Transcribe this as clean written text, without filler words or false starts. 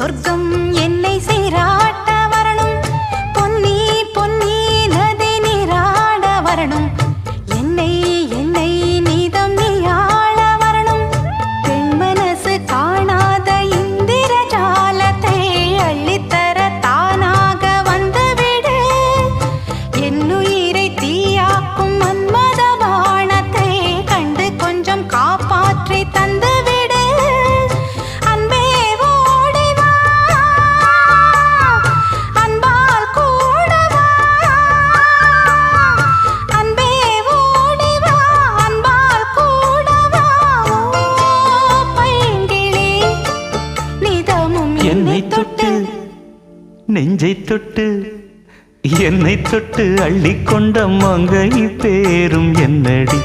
சொர்க்கம் என்னை சீராட்ட வரணும், பொன்னி பொன்னி நதி நீராட வரணும், என்னை என்னை நீதம் நீயாள வரணும். பெண் மனசு காணாத இந்திர ஜாலத்தை அள்ளித்தர தானாக வந்துவிடு. என்னுயிரை தீயாக்கும் மன்மத பாணத்தை கண்டு கொஞ்சம் காப்பாற்றி தந்துவிடு. அன்பே ஓடி வா, அன்பால் கூட வா. அன்பே ஓடி வா, அன்பால் கூட வா. ஓ பைங்கிளி, நிதமும் என்னை தொட்டு நெஞ்சை தொட்டு என்னை தொட்டு அள்ளிக்கொண்ட மங்கை பேரும் என்னடி.